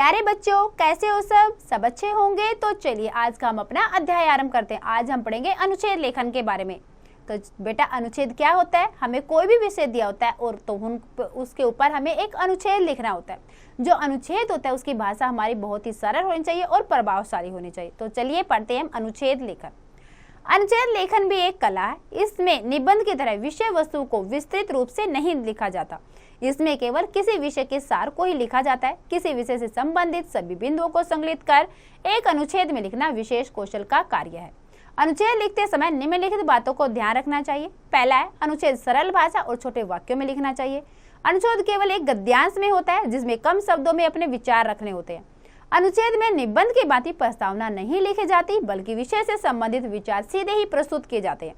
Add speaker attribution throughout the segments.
Speaker 1: प्यारे बच्चों, कैसे हो सब अच्छे होंगे। तो चलिए आज का हम अपना अध्याय आरंभ करते हैं। आज हम पढ़ेंगे अनुच्छेद लेखन के बारे में। तो बेटा अनुच्छेद क्या होता है, हमें कोई भी विषय दिया होता है और तो उसके ऊपर हमें एक अनुच्छेद लिखना होता है। जो अनुच्छेद होता है उसकी भाषा हमारी बहुत ही सरल होनी चाहिए और प्रभावशाली होनी चाहिए। तो चलिए पढ़ते हैं हम अनुच्छेद लेखन। अनुच्छेद लेखन भी एक कला है। इसमें निबंध की तरह विषय वस्तु को विस्तृत रूप से नहीं लिखा जाता। इसमें केवल किसी विषय के सार को ही लिखा जाता है। किसी विषय से संबंधित सभी बिंदुओं को संकलित कर एक अनुच्छेद में लिखना विशेष कौशल का कार्य है। अनुच्छेद लिखते समय निम्नलिखित बातों को ध्यान रखना चाहिए। पहला है, अनुच्छेद सरल भाषा और छोटे वाक्यों में लिखना चाहिए। अनुच्छेद केवल एक गद्यांश में होता है जिसमें कम शब्दों में अपने विचार रखने होते हैं। अनुच्छेद में निबंध की भांति प्रस्तावना नहीं लिखी जाती, बल्कि विषय से संबंधित विचार सीधे ही प्रस्तुत किए जाते हैं।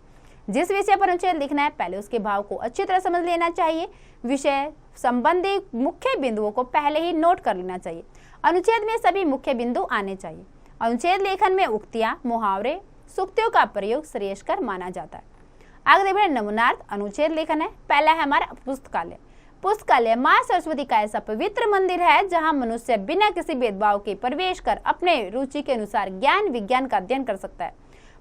Speaker 1: जिस विषय पर अनुच्छेद लिखना है पहले उसके भाव को अच्छी तरह समझ लेना चाहिए। विषय संबंधी मुख्य बिंदुओं को पहले ही नोट कर लेना चाहिए। अनुच्छेद में सभी मुख्य बिंदु आने चाहिए। अनुच्छेद लेखन में उक्तियां, मुहावरे, सूक्तियों का प्रयोग श्रेयस्कर माना जाता है। आगे देखिए नमूनार्थ अनुच्छेद लेखन है। पहला है हमारा पुस्तकालय। पुस्तकालय माँ सरस्वती का ऐसा पवित्र मंदिर है जहाँ मनुष्य बिना किसी भेदभाव के प्रवेश कर अपने रुचि के अनुसार ज्ञान विज्ञान का अध्ययन कर सकता है।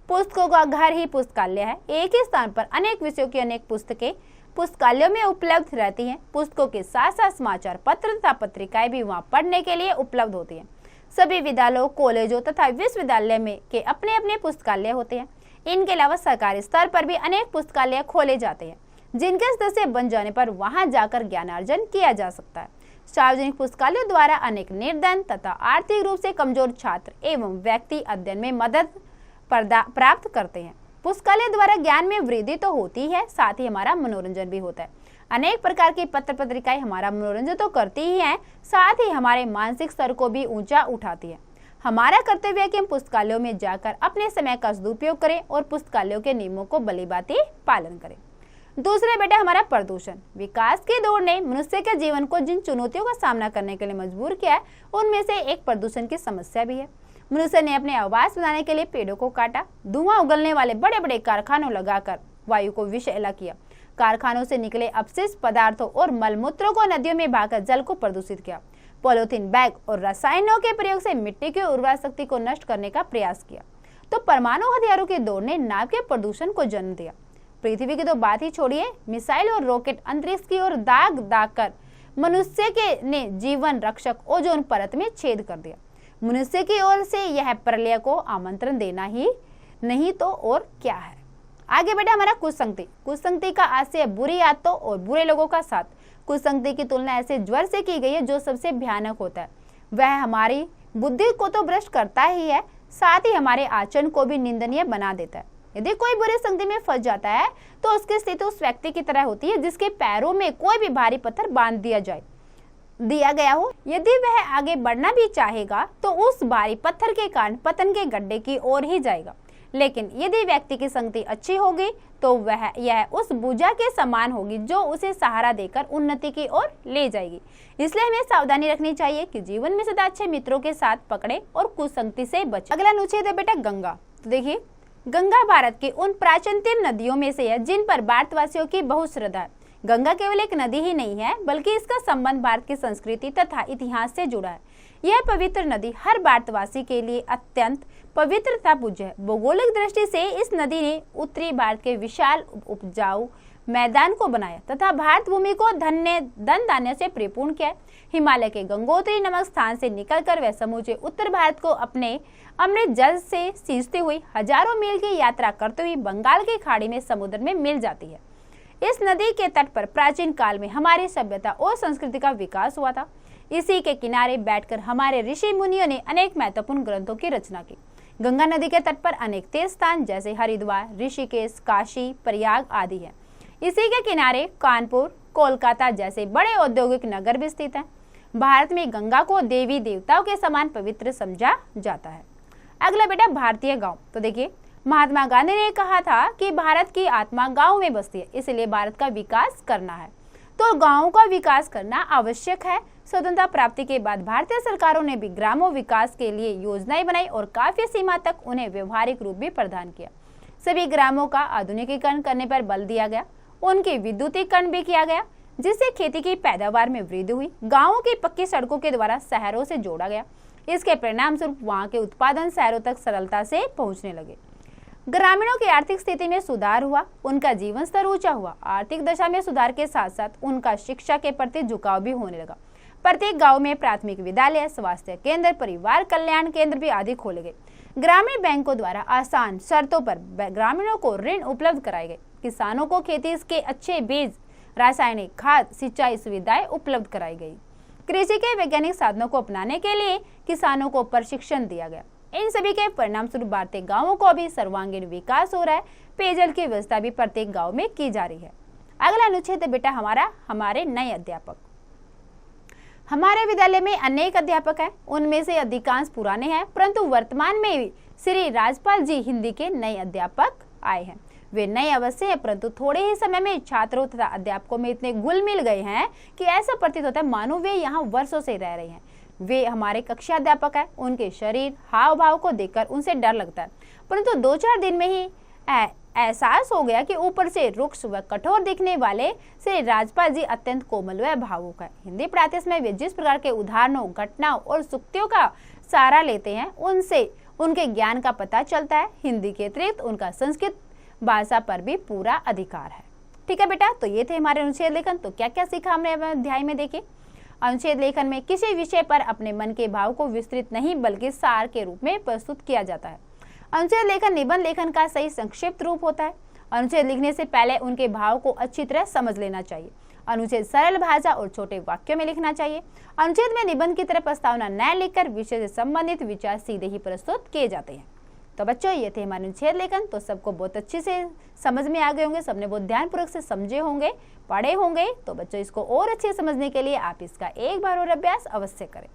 Speaker 1: पुस्तकों का घर ही पुस्तकालय है। एक ही स्थान पर अनेक विषयों की अनेक पुस्तकें पुस्तकालयों में उपलब्ध रहती हैं। पुस्तकों के साथ साथ समाचार पत्र तथा पत्रिकाएं भी वहां पढ़ने के लिए उपलब्ध होती हैं। सभी विद्यालयों, कॉलेजों तथा विश्वविद्यालय में के अपने अपने पुस्तकालय होते हैं। इनके अलावा सरकारी स्तर पर भी अनेक पुस्तकालय खोले जाते हैं जिनके सदस्य बन जाने पर वहां जाकर ज्ञानार्जन किया जा सकता है। सार्वजनिक पुस्तकालयों द्वारा अनेक निर्धन तथा आर्थिक रूप से कमजोर छात्र एवं व्यक्ति अध्ययन में मदद प्राप्त करते हैं। पुस्तकालय द्वारा ज्ञान में वृद्धि तो होती है, साथ ही हमारा मनोरंजन भी होता है। अनेक प्रकार की पत्र पत्रिकाएं हमारा मनोरंजन तो करती ही हैं, साथ ही हमारे मानसिक स्तर को भी ऊंचा उठाती है। हमारा कर्तव्य है कि हम पुस्तकालयों में जाकर अपने समय का सदुपयोग करें और पुस्तकालयों के नियमों को भलीभांति पालन करें। दूसरा बेटा हमारा प्रदूषण। विकास की दौड़ ने मनुष्य के जीवन को जिन चुनौतियों का सामना करने के लिए मजबूर किया है उनमें से एक प्रदूषण की समस्या भी है। मनुष्य ने अपने आवास बनाने के लिए पेड़ों को काटा, धुआं उगलने वाले बड़े बड़े कारखानों लगाकर वायु को विषैला किया, कारखानों से निकले अपशिष्ट पदार्थों और मलमूत्रों को नदियों में बहाकर जल को प्रदूषित किया, पॉलिथीन बैग और रसायनों के प्रयोग से मिट्टी की उर्वरा शक्ति को नष्ट करने का प्रयास किया। तो परमाणु हथियारों की दौड़ ने नाव के प्रदूषण को जन्म दिया। पृथ्वी की तो बात ही छोड़िए, मिसाइल और रॉकेट अंतरिक्ष की ओर दाग दाग कर मनुष्य के ने जीवन रक्षक ओजोन परत में छेद कर दिया। मनुष्य की ओर से यह प्रलय को आमंत्रण देना ही नहीं तो और क्या है। आगे बेटा हमारा कुसंगति। कुसंगति का आशय बुरी आदतों और बुरे लोगों का साथ। कुसंगति की तुलना ऐसे ज्वर से की गई है जो सबसे भयानक होता है। वह हमारी बुद्धि को तो भ्रष्ट करता ही है, साथ ही हमारे आचरण को भी निंदनीय बना देता है। यदि कोई बुरी संगति में फंस जाता है तो उसकी स्थिति उस व्यक्ति की तरह होती है जिसके पैरों में कोई भी भारी पत्थर बांध दिया गया हो। यदि वह आगे बढ़ना भी चाहेगा तो उस भारी पत्थर के कारण पतन के गड्ढे की ओर ही जाएगा। लेकिन यदि व्यक्ति की संगति अच्छी होगी तो यह उस भुजा के समान होगी जो उसे सहारा देकर उन्नति की ओर ले जाएगी। इसलिए हमें सावधानी रखनी चाहिए कि जीवन में सदा अच्छे मित्रों के साथ पकड़े और कुसंगति से बचे। अगला अनुच्छेद है बेटा गंगा। तो देखिए गंगा भारत की उन प्राचीनतम नदियों में से है जिन पर भारतवासियों की बहुत श्रद्धा है। गंगा केवल एक नदी ही नहीं है बल्कि इसका संबंध भारत की संस्कृति तथा इतिहास से जुड़ा है। यह पवित्र नदी हर भारतवासी के लिए अत्यंत पवित्र तथा पूज्य है। भौगोलिक दृष्टि से इस नदी ने उत्तरी भारत के विशाल उपजाऊ मैदान को बनाया तथा भारत भूमि को धन धान्य से परिपूर्ण किया। हिमालय के गंगोत्री नामक स्थान से निकलकर वह समूचे उत्तर भारत को अपने अमृत जल से सींचते हुए हजारों मील की यात्रा करते हुए बंगाल की खाड़ी में समुद्र में मिल जाती है। इस नदी के तट पर प्राचीन काल में हमारी सभ्यता और संस्कृति का विकास हुआ था। इसी के किनारे बैठकर हमारे ऋषि मुनियों ने अनेक महत्वपूर्ण ग्रंथों की रचना की। गंगा नदी के तट पर अनेक तीर्थ स्थान जैसे हरिद्वार, ऋषिकेश, काशी, प्रयाग आदि हैं। इसी के किनारे कानपुर, कोलकाता जैसे बड़े औद्योगिक नगर भी स्थित हैं। भारत में गंगा को देवी देवताओं के समान पवित्र समझा जाता है। अगला बेटा भारतीय गाँव। तो देखिए महात्मा गांधी ने कहा था कि भारत की आत्मा गांव में बसती है, इसलिए भारत का विकास करना है तो गांवों का विकास करना आवश्यक है। स्वतंत्रता प्राप्ति के बाद भारतीय सरकारों ने भी ग्रामों विकास के लिए योजनाएं बनाई और काफी सीमा तक उन्हें व्यवहारिक रूप भी प्रदान किया। सभी ग्रामों का आधुनिकीकरण करने पर बल दिया गया, उनकी विद्युतीकरण भी किया गया। जिससे खेती की पैदावार में वृद्धि हुई। गांवों की पक्की सड़कों के द्वारा शहरों से जोड़ा गया। इसके परिणाम स्वरूप वहां के उत्पादन शहरों तक सरलता से पहुंचने लगे। ग्रामीणों की आर्थिक स्थिति में सुधार हुआ, उनका जीवन स्तर ऊंचा हुआ। आर्थिक दशा में सुधार के साथ साथ उनका शिक्षा के प्रति झुकाव भी होने लगा। प्रत्येक गांव में प्राथमिक विद्यालय, स्वास्थ्य केंद्र, परिवार कल्याण केंद्र भी आदि खोले गए। ग्रामीण बैंकों द्वारा आसान शर्तों पर ग्रामीणों को ऋण उपलब्ध कराए गए। किसानों को खेती के अच्छे बीज, रासायनिक खाद, सिंचाई सुविधाएं उपलब्ध कराई गई। कृषि के वैज्ञानिक साधनों को अपनाने के लिए किसानों को प्रशिक्षण दिया गया। इन सभी के परिणाम स्वरूप भारतीय गांवों को अभी सर्वांगीण विकास हो रहा है। पेयजल की व्यवस्था भी प्रत्येक गांव में की जा रही है। अगला अनुच्छेद है बेटा हमारे नए अध्यापक। हमारे विद्यालय में अनेक अध्यापक हैं, उनमें से अधिकांश पुराने हैं, परंतु वर्तमान में भी श्री राजपाल जी हिंदी के नए अध्यापक आए हैं। वे नए अवश्य हैं, परंतु थोड़े ही समय में छात्रों तथा अध्यापकों में इतने घुल मिल गए हैं कि ऐसा प्रतीत होता है मानो वे यहाँ वर्षों से रह रहे हैं। वे हमारे कक्षा अध्यापक हैं। उनके शरीर हाव भाव को देखकर उनसे डर लगता है, परंतु 2-4 दिन में ही एहसास हो गया कि ऊपर से रुक्ष व कठोर दिखने वाले श्री राजपाल जी अत्यंत कोमल व भावुक है। हिंदी प्रातः में वे जिस प्रकार के उदाहरणों, घटनाओं और सूक्तियों का सहारा लेते हैं, उनसे उनके ज्ञान का पता चलता है। हिंदी के अतिरिक्त उनका संस्कृत भाषा पर भी पूरा अधिकार है। ठीक है बेटा, तो ये थे हमारे अनुच्छेद लेखन। तो क्या क्या सीखा हमने अध्याय में, देखिए। अनुच्छेद लेखन में किसी विषय पर अपने मन के भाव को विस्तृत नहीं बल्कि सार के रूप में प्रस्तुत किया जाता है। अनुच्छेद लेखन निबंध लेखन का सही संक्षिप्त रूप होता है। अनुच्छेद लिखने से पहले उनके भाव को अच्छी तरह समझ लेना चाहिए। अनुच्छेद सरल भाषा और छोटे वाक्यों में लिखना चाहिए। अनुच्छेद में निबंध की तरह प्रस्तावना न लिखकर विषय से संबंधित विचार सीधे ही प्रस्तुत किए जाते हैं। तो बच्चों, ये थे हमारे अनुच्छेद लेखन। तो सबको बहुत अच्छे से समझ में आ गए होंगे, सबने बहुत ध्यानपूर्वक से समझे होंगे, पढ़े होंगे। तो बच्चों, इसको और अच्छे समझने के लिए आप इसका एक बार और अभ्यास अवश्य करें।